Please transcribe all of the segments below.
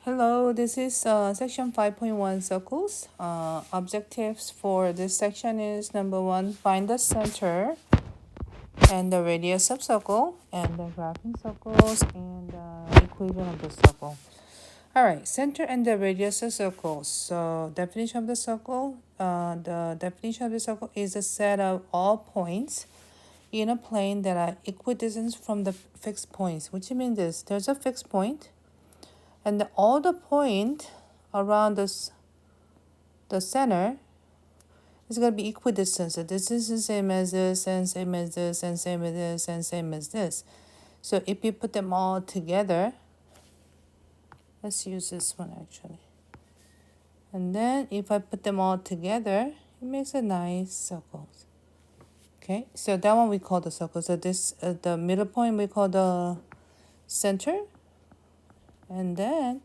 Hello, this is section 5.1 circles. Objectives for this section is number one, find the center and the radius of circle and the graphing circles and the equation of the circle. All right, center and the radius of circles. So definition of the circle, the definition of the circle is a set of all points in a plane that are equidistant from the fixed points, which means this, there's a fixed point and all the point around the center is going to be equidistant. So this is the same as this, and same as this, and same as this, and same as this. So if you put them all together, let's use this one actually. And then if I put them all together, it makes a nice circle. Okay, so that one we call the circle. So this, the middle point we call the center. And then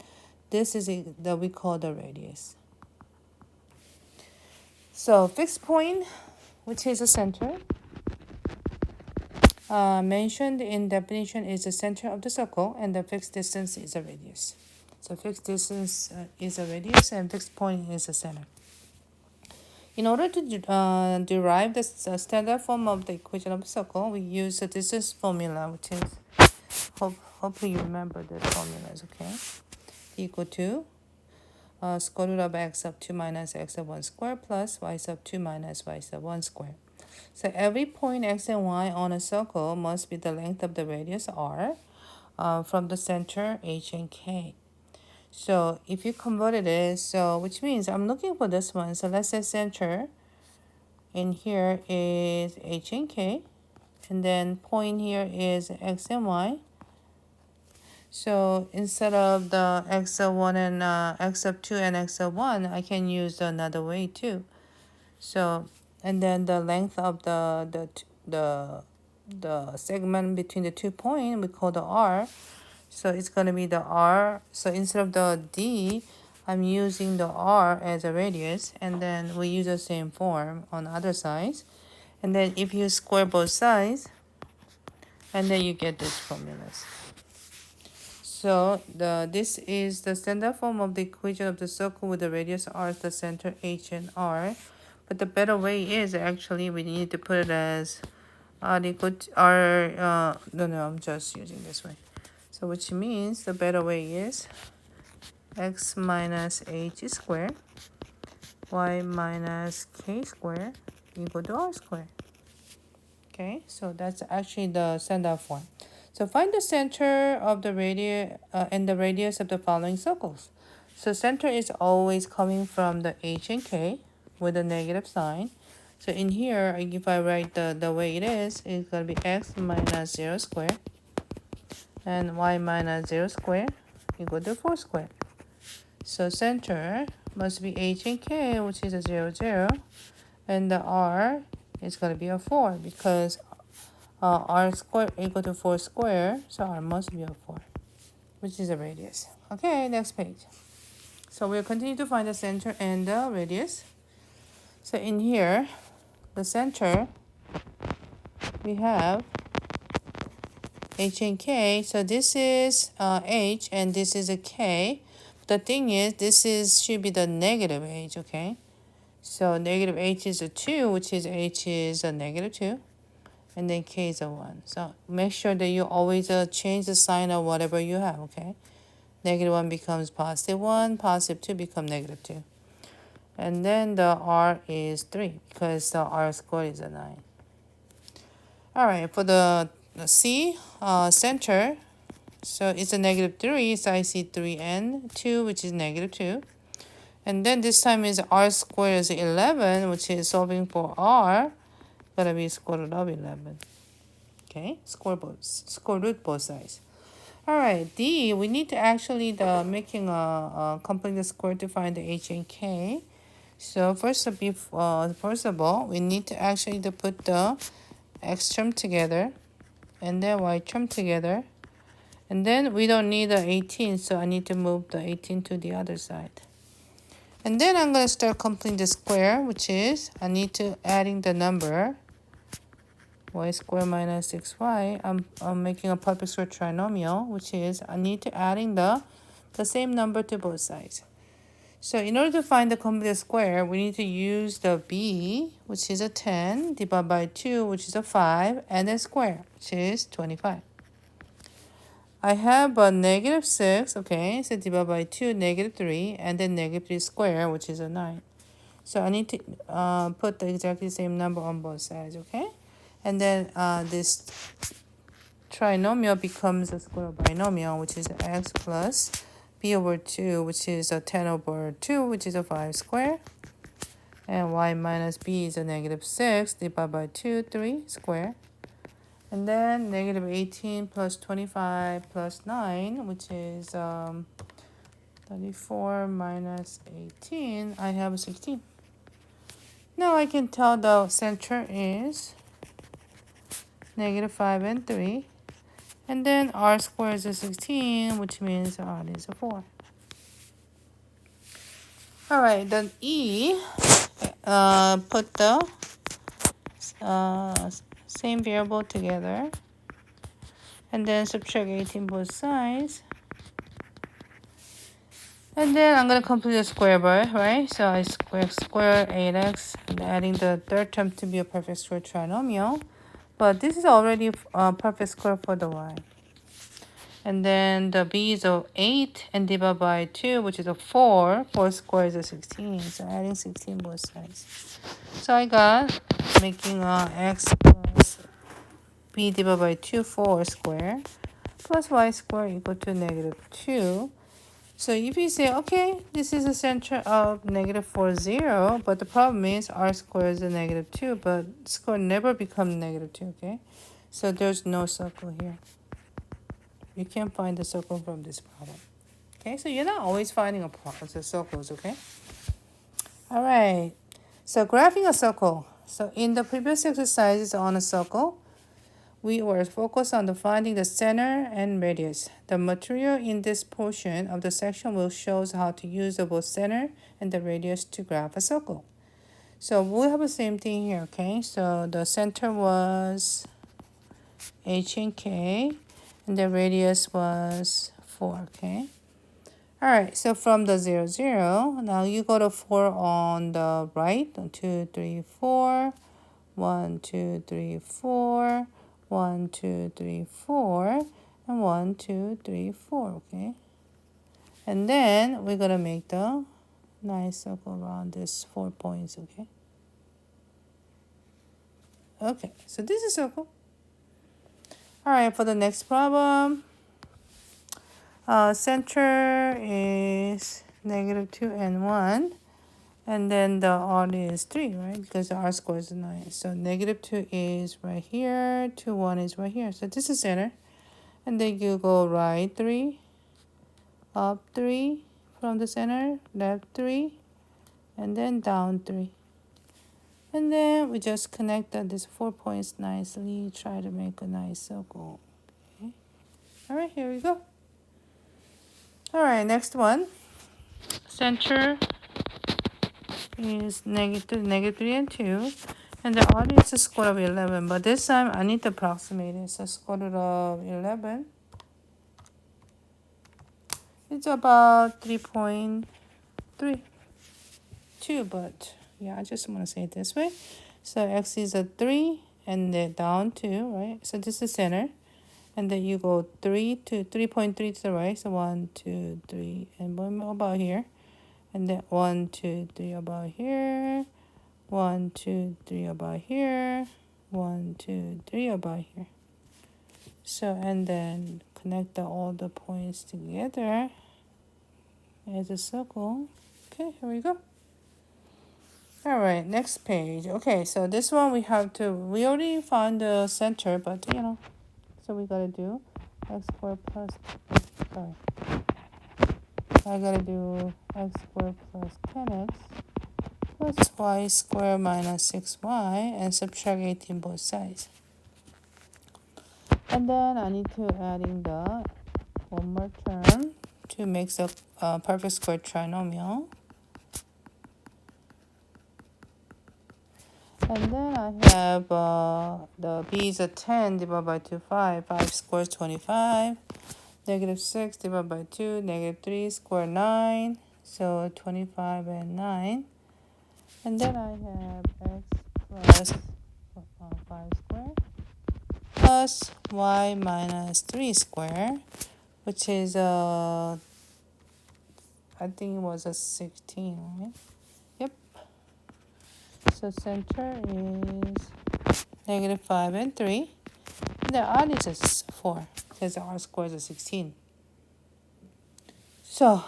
this is that we call the radius. So fixed point, which is a center, mentioned in definition is the center of the circle, and the fixed distance is a radius. So fixed distance is a radius, and fixed point is a center. In order to derive the standard form of the equation of a circle, we use the distance formula, which is, hopefully you remember the formulas, okay? Equal to square root of x sub 2 minus x sub 1 square plus y sub 2 minus y sub 1 square. So every point x and y on a circle must be the length of the radius r from the center h and k. So if you converted it, so which means I'm looking for this one. So let's say center in here is h and k, and then point here is x and y. So instead of the x sub 1 and x sub 2 and x sub 1, I can use another way too. So, and then the length of the segment between the 2 points, we call the r. So it's going to be the r. So instead of the d, I'm using the r as a radius. And then we use the same form on the other sides. And then if you square both sides, and then you get these formulas. So this is the standard form of the equation of the circle with the radius r as the center h and r. But the better way is actually we need to put it as r equal to r. No, I'm just using this way. So which means the better way is x minus h squared y minus k squared equal to r squared. Okay, so that's actually the standard form. So find the center of the radius and the radius of the following circles. So center is always coming from the h and k with a negative sign. So in here, if I write the way it is, it's going to be x minus 0 squared and y minus 0 squared equal to 4 squared. So center must be h and k, which is a 0, 0. And the r is going to be a 4 because r squared equal to 4 squared, so r must be a 4, which is a radius. Okay, next page. So we'll continue to find the center and the radius. So in here, the center, we have h and k. So this is h and this is a k. The thing is, should be the negative h, okay? So negative h is a 2, which is h is a negative 2. And then k is a 1. So make sure that you always change the sign of whatever you have, okay? Negative 1 becomes positive 1, positive 2 becomes negative 2. And then the r is 3 because the r squared is a 9. All right, for the C, center, so it's a negative 3, so I see 3 and 2, which is negative 2. And then this time is r squared is 11, which is solving for r, gonna be square root of 11. Okay, square root both sides. All right, D, we need to actually making a completing the square to find the h and k. So first of all, we need to actually put the x term together and then y term together. And then we don't need the 18, so I need to move the 18 to the other side. And then I'm going to start completing the square, which is I need to adding the number y squared minus 6y. I'm making a perfect square trinomial, which is I need to adding the the same number to both sides. So in order to find the completed square, we need to use the b, which is a 10, divided by 2, which is a 5, and then square, which is 25. I have a negative 6, okay, so divide by 2, negative 3, and then negative 3 square, which is a 9. So I need to put the exactly same number on both sides, okay? And then this trinomial becomes a square binomial, which is x plus b over 2, which is a 10 over 2, which is a 5 square. And y minus b is a negative 6 divided by 2, 3 square. And then negative 18 plus 25 plus 9, which is 34 minus 18, I have 16. Now I can tell the center is negative 5 and 3. And then r squared is a 16, which means r is a 4. All right, then E, put the same variable together. And then subtract 18 both sides. And then I'm going to complete the square bar, right? So I square 8x, and adding the third term to be a perfect square trinomial. But this is already a perfect square for the y. And then the b is a 8 and divided by 2, which is a 4. 4 squared is a 16. So adding 16 both sides. So I got making x plus b divided by 2, 4 square, plus y squared equal to negative 2. So if you say, okay, this is the center of negative 4, 0, but the problem is r squared is a negative 2, but square never becomes negative 2, okay? So there's no circle here. You can't find the circle from this problem. Okay, so you're not always finding the circles, okay? All right, so graphing a circle. So in the previous exercises on a circle, we were focused on finding the center and radius. The material in this portion of the section will show us how to use the both center and the radius to graph a circle. So we'll have the same thing here, okay? So the center was h and k, and the radius was 4, okay? All right, so from the 0, 0, now you go to 4 on the right, 2, 3, 4, 1, 2, 3, 4, 1, 2, 3, 4, and 1, 2, 3, 4, okay? And then we're gonna make the nice circle around this 4 points, okay? Okay, so this is a circle. All right, for the next problem, center is negative 2 and 1. And then the r is 3, right? Because the r squared is 9. So negative 2 is right here. 2, 1 is right here. So this is center. And then you go right 3, up 3 from the center, left 3, and then down 3. And then we just connected these 4 points nicely. Try to make a nice circle. Okay. All right, here we go. All right, next one. Center is negative 3 and 2. And the odd is the square root of 11. But this time I need to approximate it. So square root of 11. It's about 3.32. But yeah, I just want to say it this way. So x is a 3 and then down 2, right? So this is center. And then you go 3.3 to the right. So 1, 2, 3, and one more about here. And then 1, 2, 3 about here. 1, 2, 3 about here. 1, 2, 3 about here. So, and then connect all the points together as a circle. Okay, here we go. All right, next page. Okay, so this one we already found the center, but so we gotta do x squared plus, sorry. I gotta do x squared plus 10x plus y squared minus 6y and subtract 18 both sides. And then I need to add in the one more term to make the perfect square trinomial. And then I have the b is a 10 divided by 2, 5. 5 squared is 25. Negative 6 divided by 2, negative 3 square 9. So 25 and 9. And then I have x plus 5 square plus y minus 3 square, which is I think it was a 16, right? Yep. So center is negative 5 and 3. And the odd is just 4 because the r squared is 16. So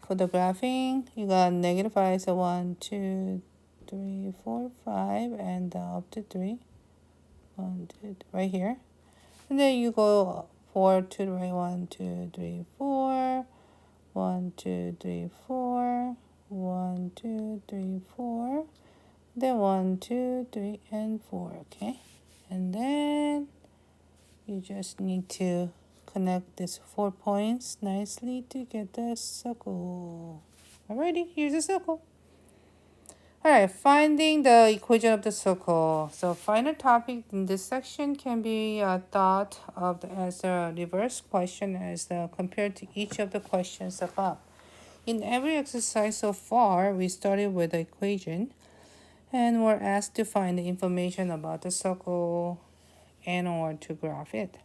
for the graphing, you got negative 5, so 1, 2, 3, 4, 5, and up to 3. 1, 2, right here. And then you go 4 to the right, 1, 2, 3, 4. 1, 2, 3, 4. 1, 2, 3, 4. Then 1, 2, 3, and 4. Okay. And then you just need to connect these 4 points nicely to get the circle. Alrighty, here's the circle. Alright, finding the equation of the circle. So final topic in this section can be thought of as a reverse question as compared to each of the questions above. In every exercise so far, we started with the equation and were asked to find the information about the circle and or to graph it.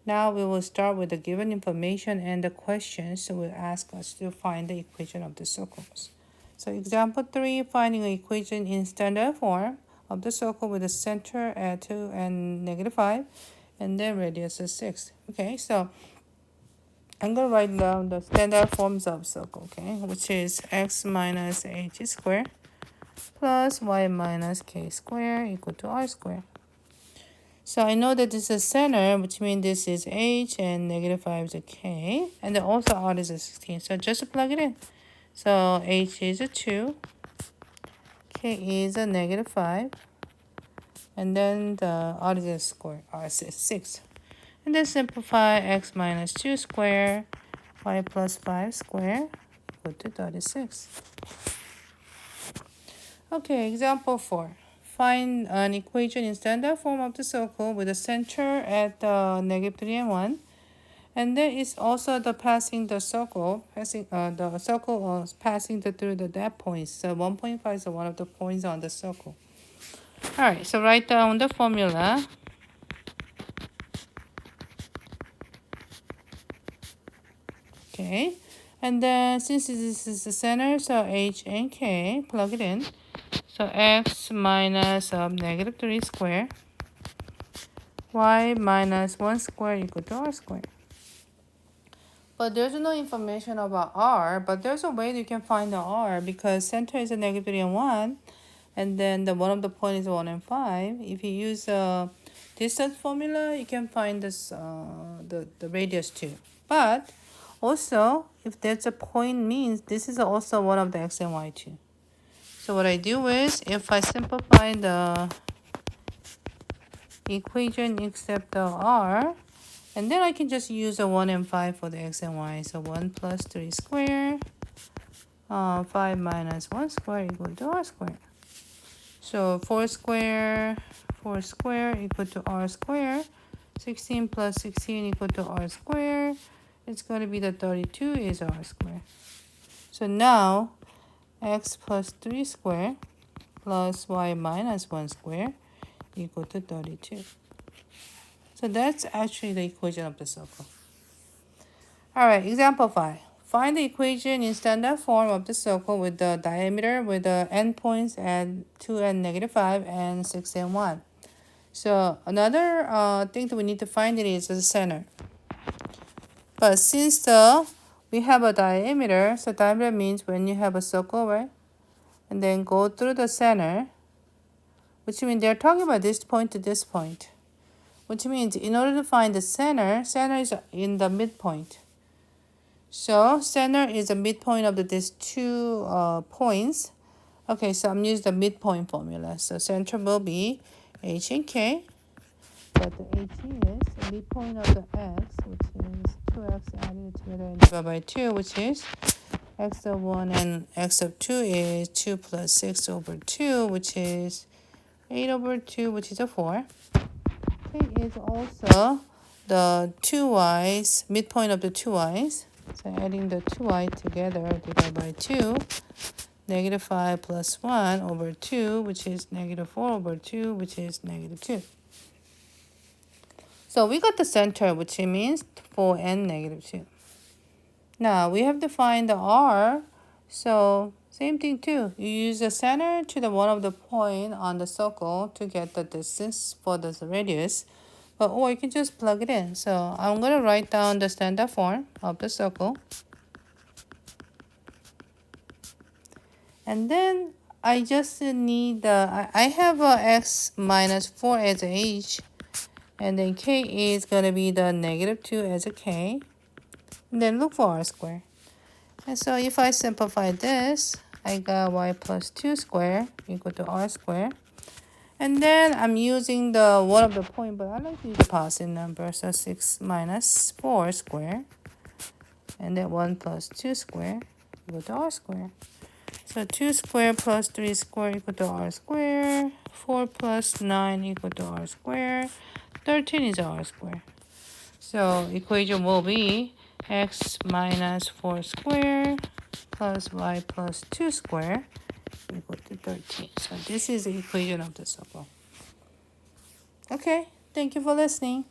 Now we will start with the given information and the questions will ask us to find the equation of the circles. So example 3, finding an equation in standard form of the circle with the center at 2 and negative 5 and then radius is 6. Okay, so I'm going to write down the standard forms of circle, okay, which is x minus h squared plus y minus k squared equal to r squared. So I know that this is center, which means this is h and negative 5 is a k, and then also r is a 16. So just plug it in. So h is a 2, k is a negative 5, and then the r is a square, r is 6. And then simplify x minus 2 square, y plus 5 square equal to 36. Okay, example 4. Find an equation in standard form of the circle with a center at negative 3 and 1. And then it's also the passing the circle, passing through the that points. So 1.5 is one of the points on the circle. Alright, so write down the formula. Okay, and then since this is the center, so h and k, plug it in. So x minus negative 3 square, y minus 1 square equal to r square. But there's no information about r, but there's a way you can find the r because center is a negative 3 and 1, and then the one of the point is 1 and 5. If you use distance formula, you can find this the radius too. But also, if there's a point means this is also one of the x and y too. So what I do is, if I simplify the equation except the r, and then I can just use a 1 and 5 for the x and y. So 1 plus 3 square, 5 minus 1 square equal to r square. So 4 square equal to r square. 16 plus 16 equal to r square. It's going to be the 32 is r square. So now x plus 3 square plus y minus 1 square equal to 32. So that's actually the equation of the circle. Alright, example 5. Find the equation in standard form of the circle with the diameter with the endpoints at 2 and negative 5 and 6 and 1. So another thing that we need to find it is the center. But since we have a diameter, so diameter means when you have a circle, right? And then go through the center, which means they're talking about this point to this point. Which means in order to find the center is in the midpoint. So center is the midpoint of these two points. Okay, so I'm using the midpoint formula. So center will be h and k. But the h is the midpoint of the x, which is 2x added together and divided by 2, which is x of 1 and x of 2 is 2 plus 6 over 2, which is 8 over 2, which is a 4. K is also the 2y's, midpoint of the 2y's. So adding the 2y together divided by 2, negative 5 plus 1 over 2, which is negative 4 over 2, which is negative 2. So we got the center, which means 4 and negative 2. Now we have to find the r. So same thing too. You use the center to the one of the point on the circle to get the distance for the radius. Or you can just plug it in. So I'm going to write down the standard form of the circle. And then I just need I have a x minus 4 as a h. And then k is going to be the negative 2 as a k. And then look for r squared. And so if I simplify this, I got y plus 2 squared equal to r squared. And then I'm using the one of the point, but I like to use the positive number. So 6 minus 4 squared. And then 1 plus 2 squared equal to r squared. So 2 squared plus 3 squared equal to r squared. 4 plus 9 equal to r squared. 13 is r squared. So equation will be x minus 4 squared plus y plus 2 squared equal to 13. So this is the equation of the circle. Okay, thank you for listening.